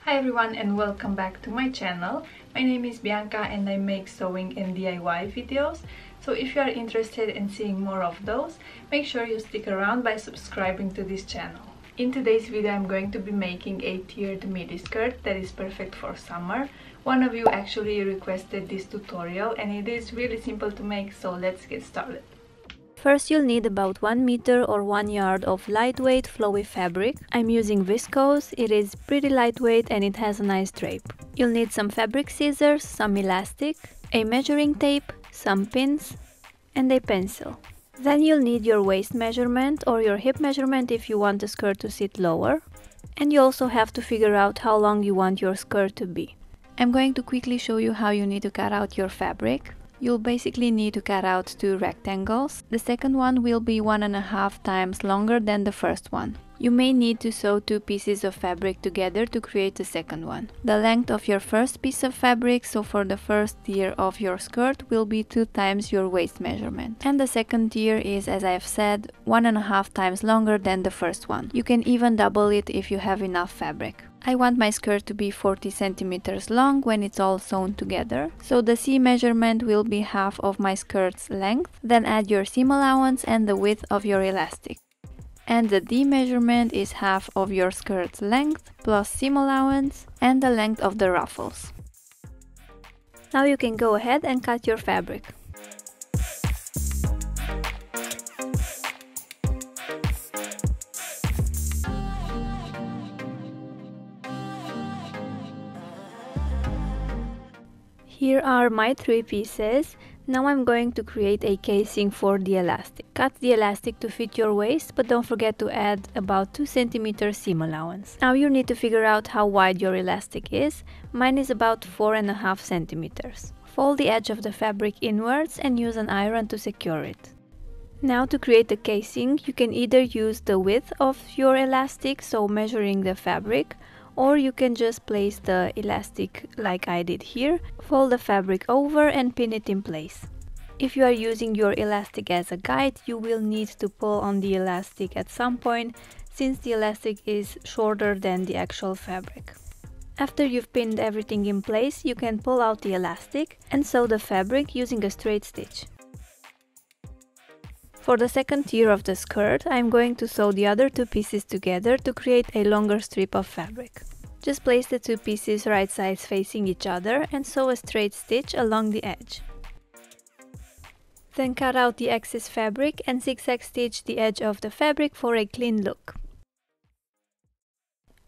Hi everyone and welcome back to my channel. My name is Bianca and I make sewing and DIY videos. So if you are interested in seeing more of those, make sure you stick around by subscribing to this channel. In today's video I'm going to be making a tiered midi skirt that is perfect for summer. One of you actually requested this tutorial and it is really simple to make, so let's get started. First, you'll need about 1 meter or 1 yard of lightweight flowy fabric. I'm using viscose, it is pretty lightweight and it has a nice drape. You'll need some fabric scissors, some elastic, a measuring tape, some pins, and a pencil. Then you'll need your waist measurement or your hip measurement if you want the skirt to sit lower. And you also have to figure out how long you want your skirt to be. I'm going to quickly show you how you need to cut out your fabric. You'll basically need to cut out 2 rectangles. The second one will be 1.5 times longer than the first one. You may need to sew 2 pieces of fabric together to create the second one. The length of your first piece of fabric, so for the first tier of your skirt, will be 2 times your waist measurement. And the second tier is, as I've said, 1.5 times longer than the first one. You can even double it if you have enough fabric. I want my skirt to be 40 centimeters long when it's all sewn together, so the C measurement will be half of my skirt's length. Then add your seam allowance and the width of your elastic. And the D measurement is half of your skirt's length plus seam allowance and the length of the ruffles. Now you can go ahead and cut your fabric. Here are my 3 pieces. Now I'm going to create a casing for the elastic. Cut the elastic to fit your waist, but don't forget to add about 2 cm seam allowance. Now you need to figure out how wide your elastic is. Mine is about 4.5 centimeters. Fold the edge of the fabric inwards and use an iron to secure it. Now to create the casing, you can either use the width of your elastic, so measuring the fabric, or you can just place the elastic like I did here, fold the fabric over and pin it in place. If you are using your elastic as a guide, you will need to pull on the elastic at some point, since the elastic is shorter than the actual fabric. After you've pinned everything in place, you can pull out the elastic and sew the fabric using a straight stitch. For the second tier of the skirt, I'm going to sew the other 2 pieces together to create a longer strip of fabric. Just place the 2 pieces right sides facing each other and sew a straight stitch along the edge. Then cut out the excess fabric and zigzag stitch the edge of the fabric for a clean look.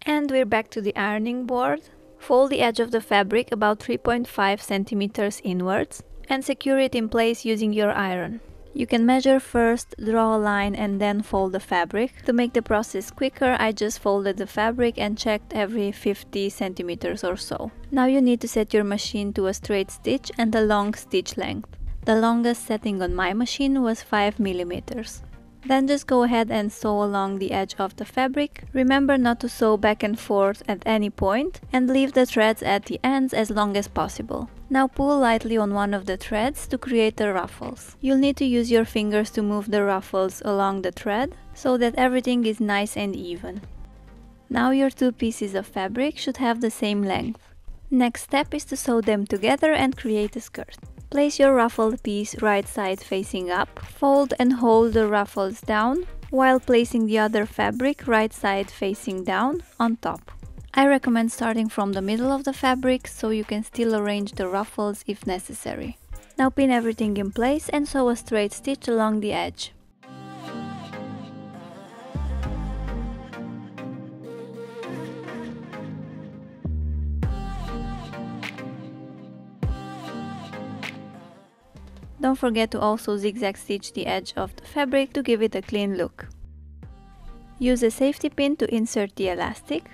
And we're back to the ironing board. Fold the edge of the fabric about 3.5 centimeters inwards and secure it in place using your iron. You can measure first, draw a line and then fold the fabric. To make the process quicker, I just folded the fabric and checked every 50 centimeters or so. Now you need to set your machine to a straight stitch and a long stitch length. The longest setting on my machine was 5 millimeters. Then just go ahead and sew along the edge of the fabric. Remember not to sew back and forth at any point and leave the threads at the ends as long as possible. Now pull lightly on one of the threads to create the ruffles. You'll need to use your fingers to move the ruffles along the thread so that everything is nice and even. Now your 2 pieces of fabric should have the same length. Next step is to sew them together and create a skirt. Place your ruffled piece right side facing up, fold and hold the ruffles down, while placing the other fabric right side facing down on top. I recommend starting from the middle of the fabric so you can still arrange the ruffles if necessary. Now pin everything in place and sew a straight stitch along the edge. Don't forget to also zigzag stitch the edge of the fabric to give it a clean look. Use a safety pin to insert the elastic.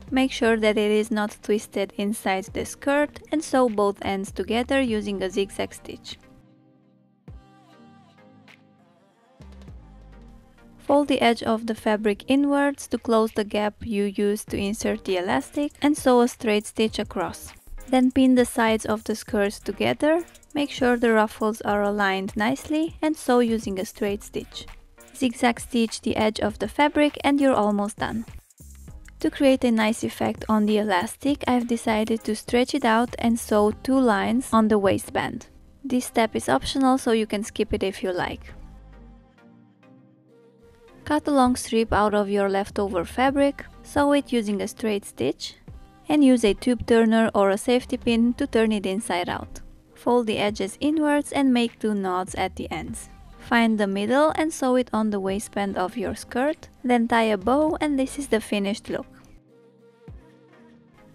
Make sure that it is not twisted inside the skirt and sew both ends together using a zigzag stitch. Fold the edge of the fabric inwards to close the gap you used to insert the elastic and sew a straight stitch across. Then pin the sides of the skirts together. Make sure the ruffles are aligned nicely and sew using a straight stitch. Zigzag stitch the edge of the fabric and you're almost done. To create a nice effect on the elastic, I've decided to stretch it out and sew 2 lines on the waistband. This step is optional, so you can skip it if you like. Cut a long strip out of your leftover fabric, sew it using a straight stitch, and use a tube turner or a safety pin to turn it inside out. Fold the edges inwards and make 2 knots at the ends. Find the middle and sew it on the waistband of your skirt, then tie a bow, and this is the finished look.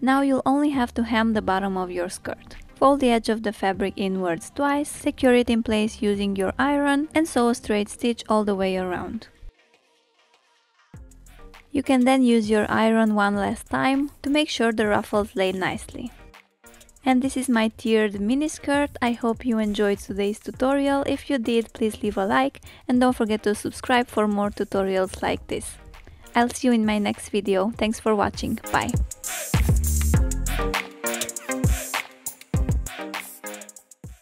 Now you'll only have to hem the bottom of your skirt. Fold the edge of the fabric inwards twice, secure it in place using your iron, and sew a straight stitch all the way around. You can then use your iron one last time to make sure the ruffles lay nicely. And this is my tiered mini skirt. I hope you enjoyed today's tutorial. If you did, please leave a like and don't forget to subscribe for more tutorials like this. I'll see you in my next video. Thanks for watching. Bye!